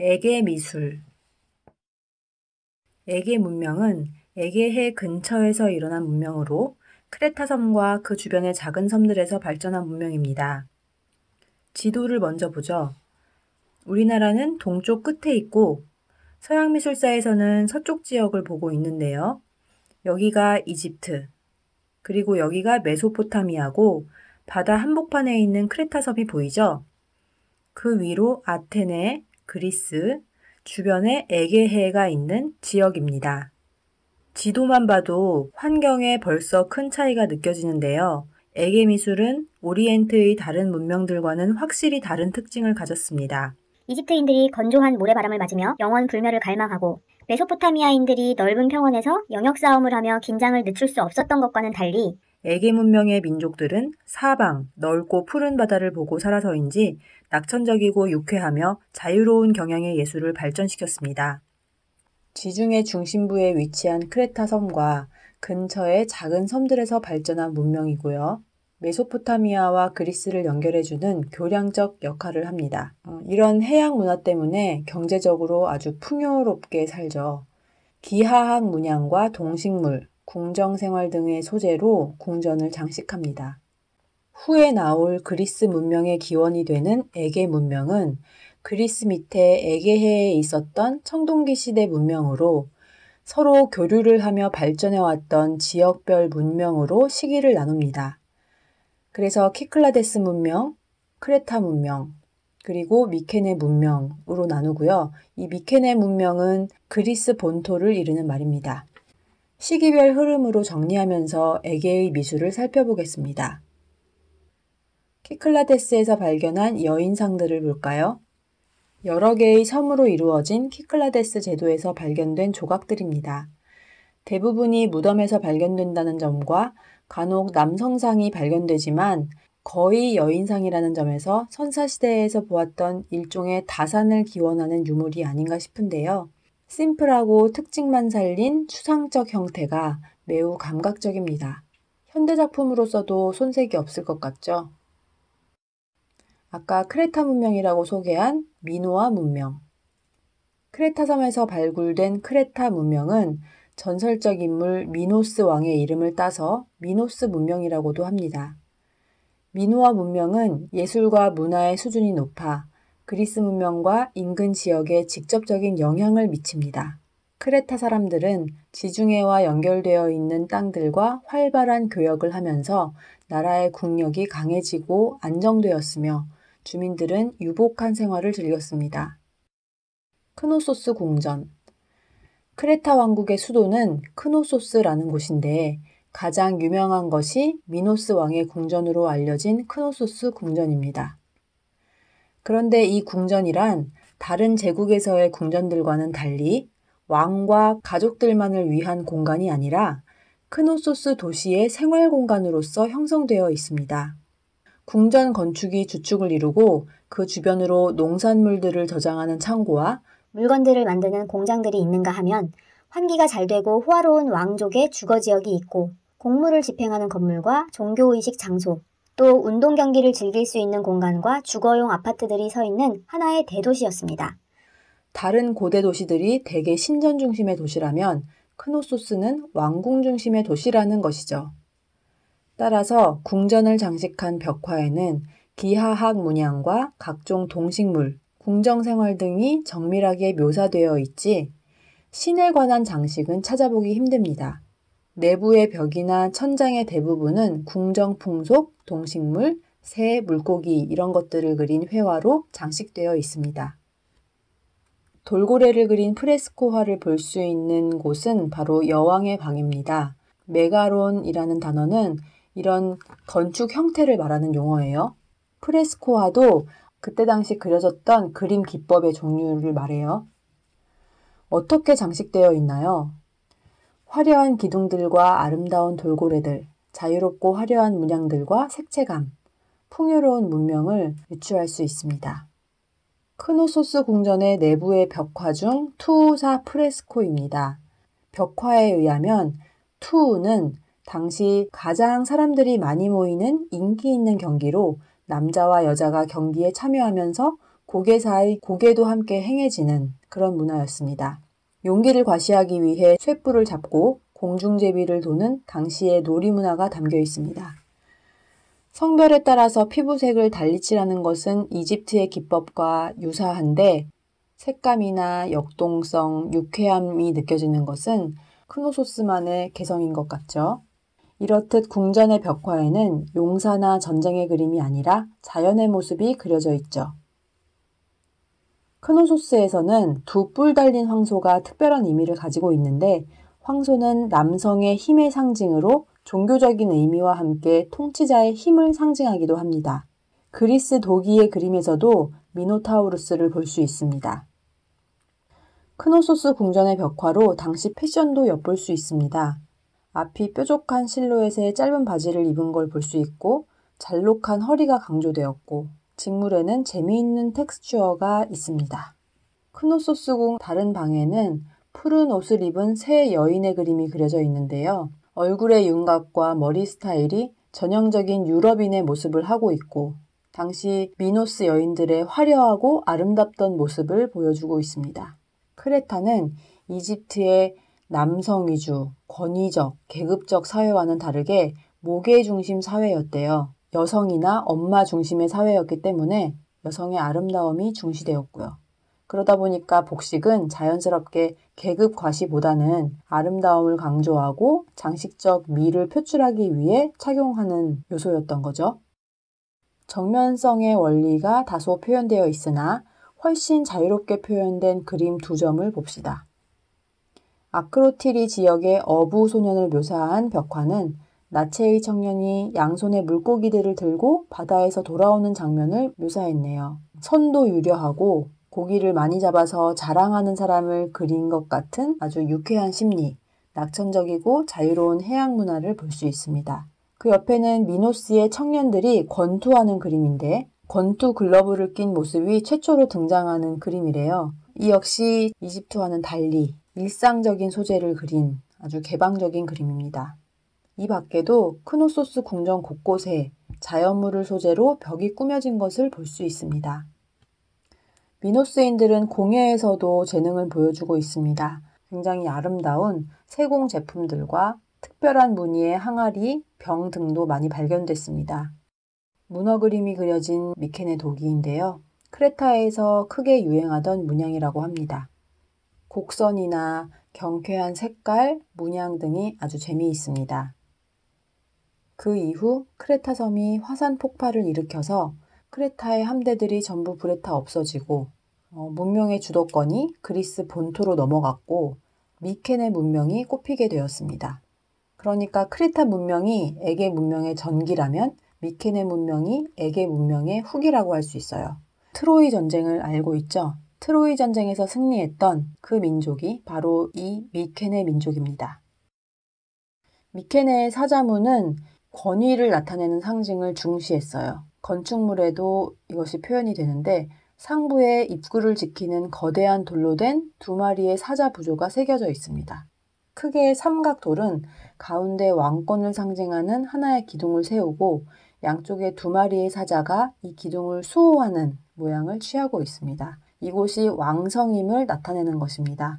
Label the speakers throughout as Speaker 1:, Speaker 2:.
Speaker 1: 에게 미술. 에게 문명은 에게해 근처에서 일어난 문명으로 크레타 섬과 그 주변의 작은 섬들에서 발전한 문명입니다. 지도를 먼저 보죠. 우리나라는 동쪽 끝에 있고 서양 미술사에서는 서쪽 지역을 보고 있는데요. 여기가 이집트, 그리고 여기가 메소포타미아고 바다 한복판에 있는 크레타 섬이 보이죠? 그 위로 아테네, 그리스, 주변에 에게해가 있는 지역입니다. 지도만 봐도 환경에 벌써 큰 차이가 느껴지는데요. 에게 미술은 오리엔트의 다른 문명들과는 확실히 다른 특징을 가졌습니다.
Speaker 2: 이집트인들이 건조한 모래바람을 맞으며 영원 불멸을 갈망하고 메소포타미아인들이 넓은 평원에서 영역 싸움을 하며 긴장을 늦출 수 없었던 것과는 달리
Speaker 1: 에게 문명의 민족들은 사방, 넓고 푸른 바다를 보고 살아서인지 낙천적이고 유쾌하며 자유로운 경향의 예술을 발전시켰습니다. 지중해 중심부에 위치한 크레타 섬과 근처의 작은 섬들에서 발전한 문명이고요. 메소포타미아와 그리스를 연결해주는 교량적 역할을 합니다. 이런 해양 문화 때문에 경제적으로 아주 풍요롭게 살죠. 기하학 문양과 동식물, 궁정생활 등의 소재로 궁전을 장식합니다. 후에 나올 그리스 문명의 기원이 되는 에게 문명은 그리스 밑에 에게해에 있었던 청동기 시대 문명으로 서로 교류를 하며 발전해왔던 지역별 문명으로 시기를 나눕니다. 그래서 키클라데스 문명, 크레타 문명, 그리고 미케네 문명으로 나누고요. 이 미케네 문명은 그리스 본토를 이르는 말입니다. 시기별 흐름으로 정리하면서 에게의 미술을 살펴보겠습니다. 키클라데스에서 발견한 여인상들을 볼까요? 여러 개의 섬으로 이루어진 키클라데스 제도에서 발견된 조각들입니다. 대부분이 무덤에서 발견된다는 점과 간혹 남성상이 발견되지만 거의 여인상이라는 점에서 선사시대에서 보았던 일종의 다산을 기원하는 유물이 아닌가 싶은데요. 심플하고 특징만 살린 추상적 형태가 매우 감각적입니다. 현대작품으로서도 손색이 없을 것 같죠? 아까 크레타 문명이라고 소개한 미노아 문명. 크레타 섬에서 발굴된 크레타 문명은 전설적 인물 미노스 왕의 이름을 따서 미노스 문명이라고도 합니다. 미노아 문명은 예술과 문화의 수준이 높아 그리스 문명과 인근 지역에 직접적인 영향을 미칩니다. 크레타 사람들은 지중해와 연결되어 있는 땅들과 활발한 교역을 하면서 나라의 국력이 강해지고 안정되었으며 주민들은 유복한 생활을 즐겼습니다. 크노소스 궁전. 크레타 왕국의 수도는 크노소스라는 곳인데 가장 유명한 것이 미노스 왕의 궁전으로 알려진 크노소스 궁전입니다. 그런데 이 궁전이란 다른 제국에서의 궁전들과는 달리 왕과 가족들만을 위한 공간이 아니라 크노소스 도시의 생활 공간으로서 형성되어 있습니다. 궁전 건축이 주축을 이루고 그 주변으로 농산물들을 저장하는 창고와
Speaker 2: 물건들을 만드는 공장들이 있는가 하면 환기가 잘 되고 호화로운 왕족의 주거지역이 있고 공무를 집행하는 건물과 종교의식 장소, 또 운동 경기를 즐길 수 있는 공간과 주거용 아파트들이 서 있는 하나의 대도시였습니다.
Speaker 1: 다른 고대 도시들이 대개 신전 중심의 도시라면 크노소스는 왕궁 중심의 도시라는 것이죠. 따라서 궁전을 장식한 벽화에는 기하학 문양과 각종 동식물, 궁정생활 등이 정밀하게 묘사되어 있지 신에 관한 장식은 찾아보기 힘듭니다. 내부의 벽이나 천장의 대부분은 궁정 풍속, 동식물, 새, 물고기 이런 것들을 그린 회화로 장식되어 있습니다. 돌고래를 그린 프레스코화를 볼 수 있는 곳은 바로 여왕의 방입니다. 메가론이라는 단어는 이런 건축 형태를 말하는 용어예요. 프레스코화도 그때 당시 그려졌던 그림 기법의 종류를 말해요. 어떻게 장식되어 있나요? 화려한 기둥들과 아름다운 돌고래들, 자유롭고 화려한 문양들과 색채감, 풍요로운 문명을 유추할 수 있습니다. 크노소스 궁전의 내부의 벽화 중 투우사 프레스코입니다. 벽화에 의하면 투우는 당시 가장 사람들이 많이 모이는 인기 있는 경기로 남자와 여자가 경기에 참여하면서 고개 사이 고개도 함께 행해지는 그런 문화였습니다. 용기를 과시하기 위해 쇳불을 잡고 공중제비를 도는 당시의 놀이 문화가 담겨 있습니다. 성별에 따라서 피부색을 달리 칠하는 것은 이집트의 기법과 유사한데 색감이나 역동성, 유쾌함이 느껴지는 것은 크노소스만의 개성인 것 같죠. 이렇듯 궁전의 벽화에는 용사나 전쟁의 그림이 아니라 자연의 모습이 그려져 있죠. 크노소스에서는 두 뿔 달린 황소가 특별한 의미를 가지고 있는데 황소는 남성의 힘의 상징으로 종교적인 의미와 함께 통치자의 힘을 상징하기도 합니다. 그리스 도기의 그림에서도 미노타우루스를 볼 수 있습니다. 크노소스 궁전의 벽화로 당시 패션도 엿볼 수 있습니다. 앞이 뾰족한 실루엣의 짧은 바지를 입은 걸 볼 수 있고 잘록한 허리가 강조되었고 직물에는 재미있는 텍스처가 있습니다. 크노소스궁 다른 방에는 푸른 옷을 입은 세 여인의 그림이 그려져 있는데요. 얼굴의 윤곽과 머리 스타일이 전형적인 유럽인의 모습을 하고 있고 당시 미노스 여인들의 화려하고 아름답던 모습을 보여주고 있습니다. 크레타는 이집트의 남성 위주, 권위적, 계급적 사회와는 다르게 모계 중심 사회였대요. 여성이나 엄마 중심의 사회였기 때문에 여성의 아름다움이 중시되었고요. 그러다 보니까 복식은 자연스럽게 계급 과시보다는 아름다움을 강조하고 장식적 미를 표출하기 위해 착용하는 요소였던 거죠. 정면성의 원리가 다소 표현되어 있으나 훨씬 자유롭게 표현된 그림 두 점을 봅시다. 아크로티리 지역의 어부 소년을 묘사한 벽화는 나체의 청년이 양손에 물고기들을 들고 바다에서 돌아오는 장면을 묘사했네요. 선도 유려하고 고기를 많이 잡아서 자랑하는 사람을 그린 것 같은 아주 유쾌한 심리, 낙천적이고 자유로운 해양 문화를 볼 수 있습니다. 그 옆에는 미노스의 청년들이 권투하는 그림인데 권투 글러브를 낀 모습이 최초로 등장하는 그림이래요. 이 역시 이집트와는 달리 일상적인 소재를 그린 아주 개방적인 그림입니다. 이 밖에도 크노소스 궁전 곳곳에 자연물을 소재로 벽이 꾸며진 것을 볼 수 있습니다. 미노스인들은 공예에서도 재능을 보여주고 있습니다. 굉장히 아름다운 세공 제품들과 특별한 무늬의 항아리, 병 등도 많이 발견됐습니다. 문어 그림이 그려진 미케네 도기인데요. 크레타에서 크게 유행하던 문양이라고 합니다. 곡선이나 경쾌한 색깔, 문양 등이 아주 재미있습니다. 그 이후 크레타 섬이 화산 폭발을 일으켜서 크레타의 함대들이 전부 불에 타 없어지고 문명의 주도권이 그리스 본토로 넘어갔고 미케네 문명이 꼽히게 되었습니다. 그러니까 크레타 문명이 에게 문명의 전기라면 미케네 문명이 에게 문명의 후기라고 할 수 있어요. 트로이 전쟁을 알고 있죠? 트로이 전쟁에서 승리했던 그 민족이 바로 이 미케네 민족입니다. 미케네의 사자문은 권위를 나타내는 상징을 중시했어요. 건축물에도 이것이 표현이 되는데 상부에 입구를 지키는 거대한 돌로 된 두 마리의 사자 부조가 새겨져 있습니다. 크게 삼각돌은 가운데 왕권을 상징하는 하나의 기둥을 세우고 양쪽에 두 마리의 사자가 이 기둥을 수호하는 모양을 취하고 있습니다. 이곳이 왕성임을 나타내는 것입니다.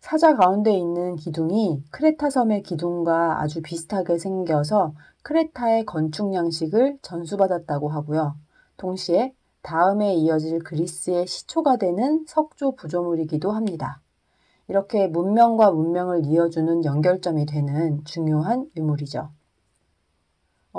Speaker 1: 사자 가운데 있는 기둥이 크레타 섬의 기둥과 아주 비슷하게 생겨서 크레타의 건축 양식을 전수받았다고 하고요. 동시에 다음에 이어질 그리스의 시초가 되는 석조 부조물이기도 합니다. 이렇게 문명과 문명을 이어주는 연결점이 되는 중요한 유물이죠.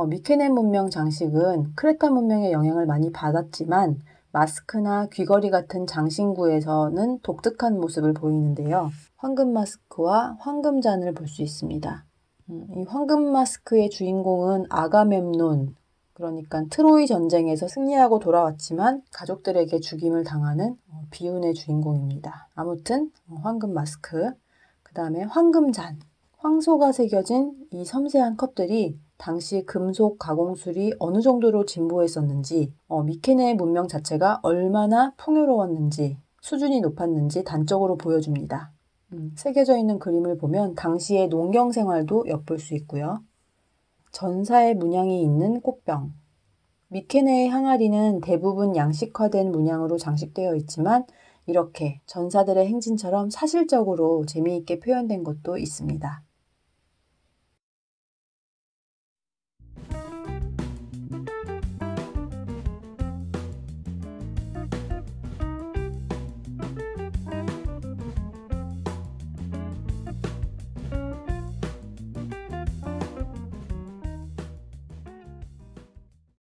Speaker 1: 미케네 문명 장식은 크레타 문명의 영향을 많이 받았지만 마스크나 귀걸이 같은 장신구에서는 독특한 모습을 보이는데요. 황금 마스크와 황금잔을 볼 수 있습니다. 이 황금 마스크의 주인공은 아가멤논, 그러니까 트로이 전쟁에서 승리하고 돌아왔지만 가족들에게 죽임을 당하는 비운의 주인공입니다. 아무튼 황금 마스크, 그 다음에 황금잔, 황소가 새겨진 이 섬세한 컵들이 당시 금속 가공술이 어느 정도로 진보했었는지, 미케네 문명 자체가 얼마나 풍요로웠는지, 수준이 높았는지 단적으로 보여줍니다. 새겨져 있는 그림을 보면 당시의 농경 생활도 엿볼 수 있고요. 전사의 문양이 있는 꽃병, 미케네의 항아리는 대부분 양식화된 문양으로 장식되어 있지만 이렇게 전사들의 행진처럼 사실적으로 재미있게 표현된 것도 있습니다.